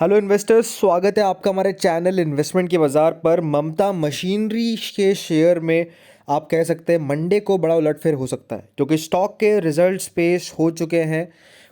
Hello investors, स्वागत है आपका हमारे चैनल इन्वेस्टमेंट के बाज़ार पर। ममता मशीनरी के शेयर में आप कह सकते हैं मंडे को बड़ा उलटफेर हो सकता है, क्योंकि स्टॉक के रिजल्ट्स पेश हो चुके हैं।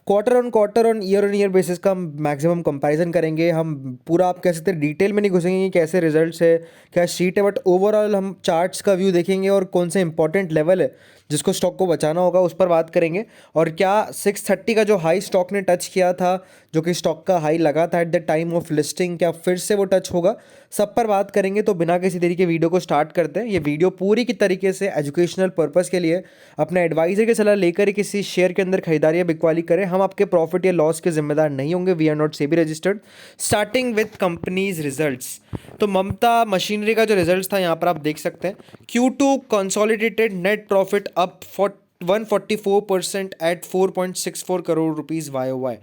क्वार्टर ऑन ईयर बेसिस का हम मैक्सिमम कंपैरिजन करेंगे। हम पूरा आप कह सकते हैं डिटेल में नहीं घुसेंगे कि कैसे रिजल्ट्स है, क्या शीट है, बट ओवरऑल हम चार्ट्स का व्यू देखेंगे और कौन से इंपॉर्टेंट लेवल है जिसको स्टॉक को बचाना होगा उस पर बात करेंगे। और क्या 630 का जो हाई स्टॉक ने टच किया था, जो कि स्टॉक का हाई लगा था at the time of listing, क्या फिर से वो टच होगा, सब पर बात करेंगे। तो बिना किसी देरी के वीडियो को स्टार्ट करते हैं। ये वीडियो पूरी की तरीके से एजुकेशनल पर्पस के लिए, अपने एडवाइजर की सलाह लेकर ही किसी शेयर के अंदर खरीदारी या बिकवाली करें। हम आपके प्रॉफिट या लॉस के जिम्मेदार नहीं होंगे। We are not SEBI registered. Starting with companies results, तो ममता मशीनरी का जो रिजल्ट था यहाँ पर आप देख सकते हैं। Q2 consolidated net profit up 144% at 4.64 crore rupees YOY।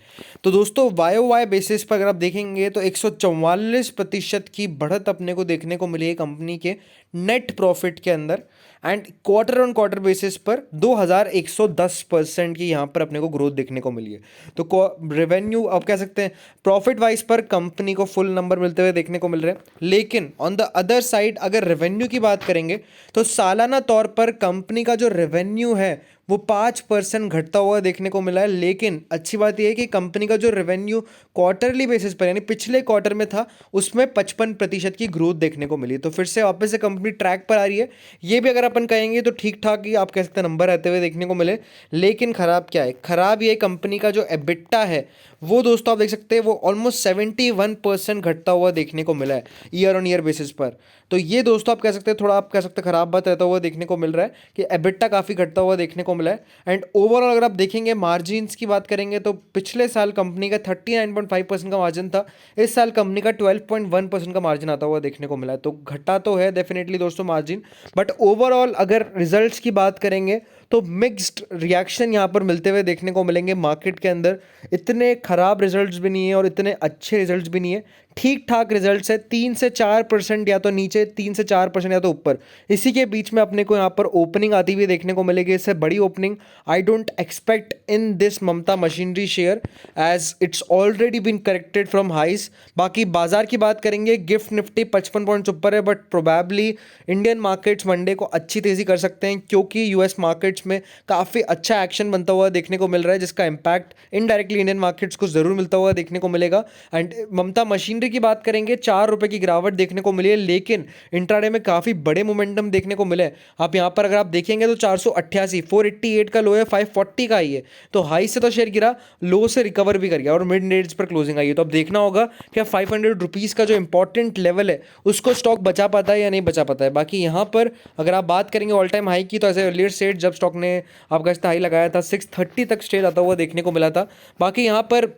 तो दोस्तों YOY बेसिस पर अगर आप देखेंगे तो 144% की बढ़त अपने को देखने को मिली है कंपनी के नेट प्रॉफिट के अंदर। And quarter on quarter basis पर 2110% की यहाँ पर अपने को ग्रोथ देखने को मिली है। तो रेवेन्यू आप कह सकते हैं प्रॉफिट वाइज पर कंपनी को फुल नंबर मिलते हुए देखने को मिल रहे हैं। लेकिन ऑन द अदर साइड अगर रेवेन्यू की बात करेंगे तो सालाना तौर पर कंपनी का जो रेवेन्यू है वो 5% घटता हुआ देखने को मिला है। लेकिन अच्छी बात यह है कि कंपनी का जो रेवेन्यू क्वार्टरली बेसिस पर यानी पिछले क्वार्टर में था उसमें 55% की ग्रोथ देखने को मिली। तो फिर से वापस से कंपनी ट्रैक पर आ रही है। ये भी अगर अपन कहेंगे तो ठीक ठाक ही आप कह सकते हैं नंबर आते हुए देखने को मिले। लेकिन खराब क्या है? खराब ये कंपनी का जो एबिटा है वो दोस्तों आप देख सकते हैं वो ऑलमोस्ट 71% घटता हुआ देखने को मिला है ईयर ऑन ईयर बेसिस पर। तो ये दोस्तों आप कह सकते हैं थोड़ा आप कह सकते हैं खराब बात रहता हुआ देखने को मिल रहा है कि एबिटा काफ़ी घटता हुआ देखने को मिला है। एंड ओवरऑल अगर आप देखेंगे मार्जिन्स की बात करेंगे तो पिछले साल कंपनी का 39.5% का मार्जिन था, इस साल कंपनी का 12.1% का मार्जिन आता हुआ देखने को मिला है। तो घटा तो है डेफिनेटली दोस्तों मार्जिन, बट ओवरऑल अगर रिजल्ट्स की बात करेंगे तो मिक्स्ड रिएक्शन यहाँ पर मिलते हुए देखने को मिलेंगे मार्केट के अंदर। इतने खराब रिजल्ट्स भी नहीं है और इतने अच्छे रिजल्ट्स भी नहीं है, ठीक ठाक रिजल्ट्स है। 3 से 4% या तो नीचे, 3 से 4% या तो ऊपर, इसी के बीच में अपने को यहाँ पर ओपनिंग आती हुई देखने को मिलेगी। इससे बड़ी opening I don't expect in this Mamta machinery share as it's already been corrected from highs. बाकी बाजार की बात करेंगे, गिफ्ट निफ्टी 55 पॉइंट्स ऊपर है, but probably Indian markets Monday को अच्छी तेजी कर सकते हैं, क्योंकि यूएस मार्केट्स में काफ़ी अच्छा एक्शन बनता हुआ देखने को मिल रहा है, जिसका इंपैक्ट इनडायरेक्टली इंडियन मार्केट्स को जरूर मिलता हुआ देखने को मिलेगा। एंड ममता मशीनरी की बात करेंगे, 4 रुपए की गिरावट देखने को मिली है, लेकिन इंट्राडे में काफ़ी बड़े मोमेंटम देखने को मिले। आप यहाँ पर अगर आप देखेंगे तो 488, 488 का लो है, 540 का हाई है। तो हाई से तो शेयर गिरा, लो से रिकवर भी कर गया और मिड रेंज पर क्लोजिंग आई है। तो अब देखना होगा कि 500 रुपीज़ का जो इंपॉर्टेंट लेवल है उसको स्टॉक बचा पाता है या नहीं बचा पाता है। बाकी यहाँ पर अगर आप बात करेंगे ऑल टाइम हाई की, तो ऐसे अर्लियर स्टेट जब स्टॉक ने आपका हाई लगाया था 630 तक स्टेज आता हुआ देखने को मिला था। बाकी यहाँ पर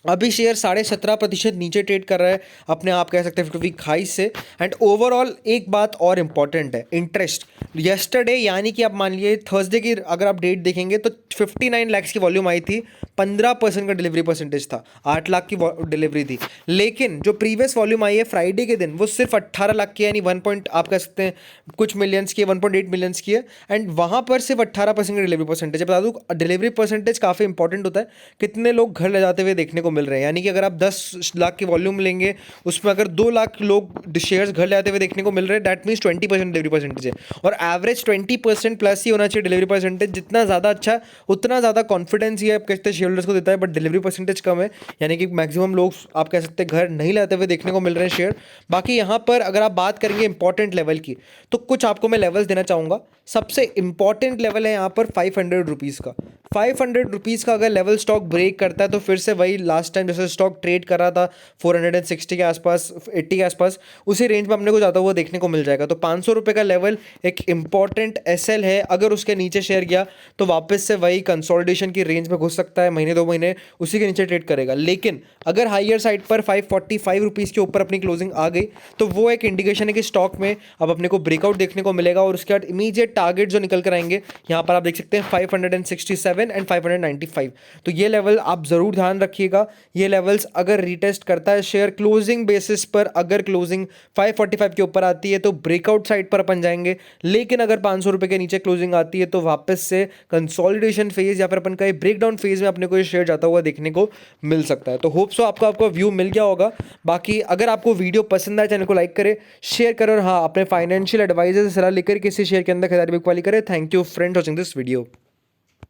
अभी शेयर 17.5% नीचे ट्रेड कर रहा है अपने आप कह सकते हैं 50 वीक हाई से। एंड ओवरऑल एक बात और इंपॉर्टेंट है, इंटरेस्ट। यस्टरडे यानी कि आप मान लीजिए थर्सडे की अगर आप डेट देखेंगे तो 59 लाख की वॉल्यूम आई थी, 15% का डिलीवरी परसेंटेज था, 8 लाख की डिलीवरी थी। लेकिन जो प्रीवियस वॉल्यूम आई है फ्राइडे के दिन वो सिर्फ 18 लाख की, यानी 1 पॉइंट आप कह सकते हैं कुछ मिलियंस की, 1.8 मिलियंस की है। एंड वहाँ पर सिर्फ 18% का डिलीवरी परसेंटेज है। बता दूँ डिलीवरी परसेंटेज काफ़ी इंपॉर्टेंट होता है, कितने लोग घर ले जाते हुए देखने को मिल रहे हैं। यानी कि अगर आप 10 लाख की वॉल्यूम लेंगे उसमें अगर 2 लाख लोग शेयर्स घर ले आते हुए देखने को मिल रहे हैं, दैट मीन्स 20% डिलीवरी परसेंटेज है। और एवरेज 20% प्लस ही होना चाहिए डिलीवरी परसेंटेज। जितना ज़्यादा अच्छा उतना ज़्यादा कॉन्फिडेंस ये आप कहते हैं शेयर होल्डर्स को देता है, बट डिलीवरी परसेंटेज कम है, यानी कि मैक्सिमम लोग आप कह सकते हैं घर नहीं लाते हुए देखने को मिल रहे हैं शेयर। बाकी यहाँ पर अगर आप बात करेंगे इंपॉर्टेंट लेवल की, तो कुछ आपको मैं लेवल्स देना चाहूँगा। सबसे इंपॉर्टेंट लेवल है यहाँ पर 500 रुपीज़ का। 500 रुपीज़ का अगर लेवल स्टॉक ब्रेक करता है तो फिर से वही लास्ट टाइम जैसे स्टॉक ट्रेड कर रहा था 460 के आसपास, 80 के आसपास, उसी रेंज में अपने को जाता हुआ देखने को मिल जाएगा। तो 500 रुपये का लेवल एक इंपॉर्टेंट एसएल है। अगर उसके नीचे शेयर गया तो वापस से वही कंसोलिडेशन की रेंज में घुस सकता है, महीने 2 महीने उसी के नीचे ट्रेड करेगा। लेकिन अगर हाइयर साइड पर 545 रुपीज़ के ऊपर अपनी क्लोजिंग आ गई तो वो एक इंडिकेशन है कि स्टॉक में अब अपने को ब्रेकआउट देखने को मिलेगा और उसके बाद इमीडिएट टारगेट जो निकल कर आएंगे यहाँ पर आप देख सकते हैं 567 एंड 595। तो ये लेवल आप ज़रूर ध्यान रखिएगा। ये लेवल्स अगर रीटेस्ट करता है शेयर क्लोजिंग बेसिस पर, अगर क्लोजिंग 545 के ऊपर आती है तो ब्रेकआउट साइड पर अपन जाएंगे, लेकिन अगर 500 रुपये के नीचे क्लोजिंग आती है तो वापस से कंसोलिडेशन फेज या फिर अपन का ब्रेकडाउन फेज में अपने को ये शेयर जाता हुआ देखने को मिल सकता है। तो होप सो आपको आपका व्यू मिल गया होगा। बाकी अगर आपको वीडियो पसंद आए, चैनल को लाइक करें, शेयर करें और हाँ, अपने फाइनेंशियल एडवाइजर से सलाह लेकर किसी शेयर के अंदर खरीदारी बिकवाली करें। Thank you friends watching this video.